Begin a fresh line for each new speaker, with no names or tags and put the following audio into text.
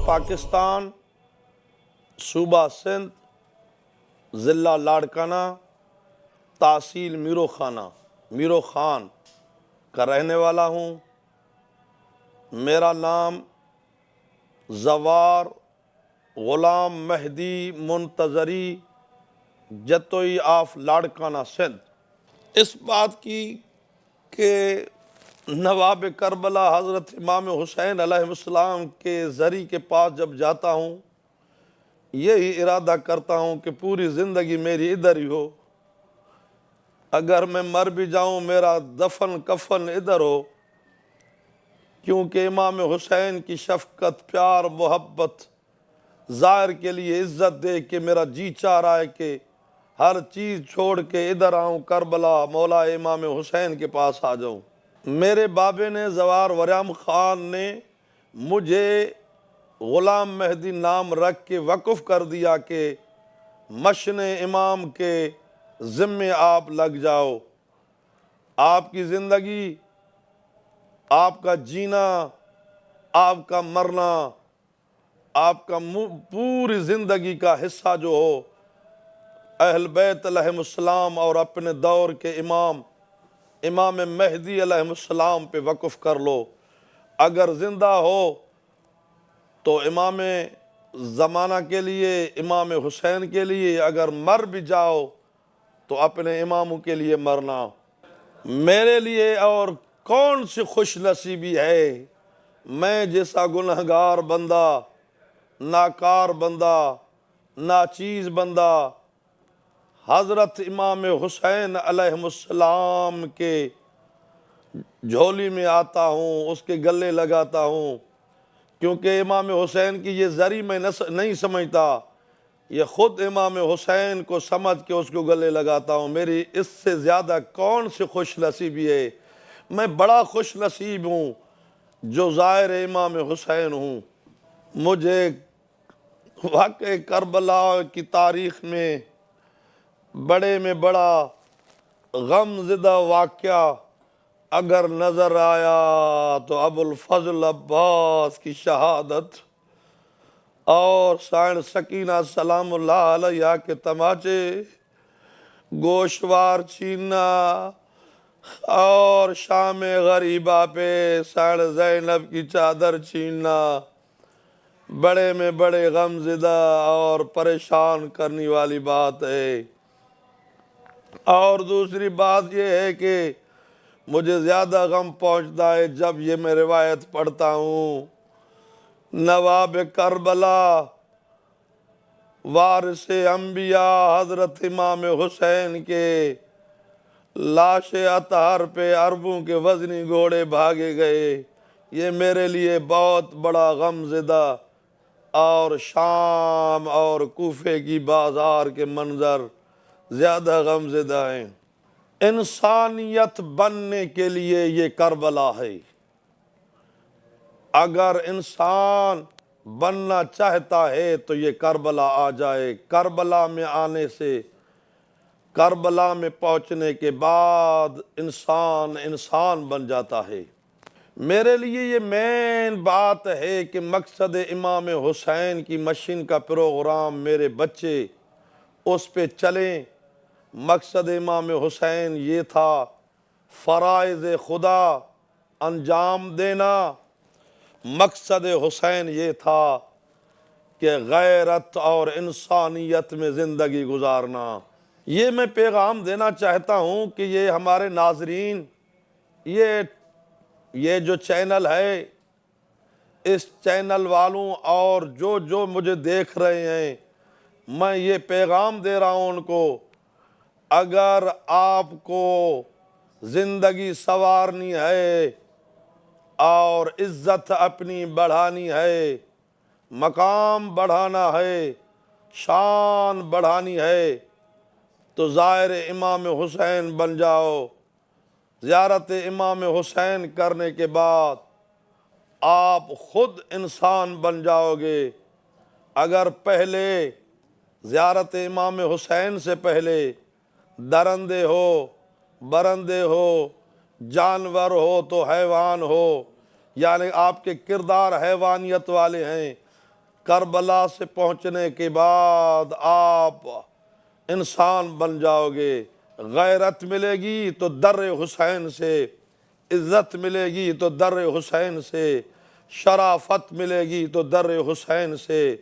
پاکستان، صوبہ سندھ، ضلع لاڑکانہ، تحصیل میرو خان کا رہنے والا ہوں۔ میرا نام زوار غلام مہدی منتظری جتوئی آف لاڑکانہ سندھ۔ اس بات کی کہ نواب کربلا حضرت امام حسین علیہ السلام کے زری کے پاس جب جاتا ہوں، یہی ارادہ کرتا ہوں کہ پوری زندگی میری ادھر ہی ہو۔ اگر میں مر بھی جاؤں میرا دفن کفن ادھر ہو، کیونکہ امام حسین کی شفقت، پیار، محبت ظاہر کے لیے عزت دے کے میرا جی چاہ رہا ہے کہ ہر چیز چھوڑ کے ادھر آؤں، کربلا مولا امام حسین کے پاس آ جاؤں۔ میرے بابے نے، زوار وریم خان نے مجھے غلام مہدی نام رکھ کے وقف کر دیا کہ مشن امام کے ذمے آپ لگ جاؤ۔ آپ کی زندگی، آپ کا جینا، آپ کا مرنا، آپ کا پوری زندگی کا حصہ جو ہو اہل بیت علیہ السلام اور اپنے دور کے امام مہدی علیہ السلام پہ وقف کر لو۔ اگر زندہ ہو تو امام زمانہ کے لیے، امام حسین کے لیے، اگر مر بھی جاؤ تو اپنے اماموں کے لیے مرنا۔ میرے لیے اور کون سی خوش نصیبی ہے، میں جیسا گنہگار بندہ، ناکار بندہ، ناچیز بندہ حضرت امام حسین علیہ السلام کے جھولی میں آتا ہوں، اس کے گلے لگاتا ہوں، کیونکہ امام حسین کی یہ زری میں نہیں سمجھتا، یہ خود امام حسین کو سمجھ کے اس کو گلے لگاتا ہوں۔ میری اس سے زیادہ کون سی خوش نصیبی ہے، میں بڑا خوش نصیب ہوں جو زائر امام حسین ہوں۔ مجھے واقع کربلا کی تاریخ میں بڑے میں بڑا غم زدہ واقعہ اگر نظر آیا تو ابو الفضل عباس کی شہادت اور سائن سکینہ سلام اللہ علیہ کے تماچے، گوشوار چھیننا اور شام غریبہ پہ سائن زینب کی چادر چھیننا بڑے میں بڑے غم زدہ اور پریشان کرنے والی بات ہے۔ اور دوسری بات یہ ہے کہ مجھے زیادہ غم پہنچتا ہے جب یہ میں روایت پڑھتا ہوں، نواب کربلا وارث انبیاء حضرت امام حسین کے لاش اطہر پہ عربوں کے وزنی گھوڑے بھاگے گئے، یہ میرے لیے بہت بڑا غم زدہ اور شام اور کوفے کی بازار کے منظر زیادہ غم زدہ ہیں۔ انسانیت بننے کے لیے یہ کربلا ہے۔ اگر انسان بننا چاہتا ہے تو یہ کربلا آ جائے۔ کربلا میں آنے سے، کربلا میں پہنچنے کے بعد انسان بن جاتا ہے۔ میرے لیے یہ مین بات ہے کہ مقصد امام حسین کی مشن کا پروگرام میرے بچے اس پہ چلیں۔ مقصد امام حسین یہ تھا فرائض خدا انجام دینا، مقصد حسین یہ تھا کہ غیرت اور انسانیت میں زندگی گزارنا۔ یہ میں پیغام دینا چاہتا ہوں کہ یہ ہمارے ناظرین، یہ جو چینل ہے، اس چینل والوں اور جو مجھے دیکھ رہے ہیں، میں یہ پیغام دے رہا ہوں ان کو، اگر آپ کو زندگی سنوارنی ہے اور عزت اپنی بڑھانی ہے، مقام بڑھانا ہے، شان بڑھانی ہے، تو زائر امام حسین بن جاؤ۔ زیارت امام حسین کرنے کے بعد آپ خود انسان بن جاؤ گے۔ اگر پہلے زیارت امام حسین سے پہلے درندے ہو، برندے ہو، جانور ہو تو حیوان ہو، یعنی آپ کے کردار حیوانیت والے ہیں، کربلا سے پہنچنے کے بعد آپ انسان بن جاؤ گے، غیرت ملے گی تو در حسین سے، عزت ملے گی تو در حسین سے، شرافت ملے گی تو در حسین سے،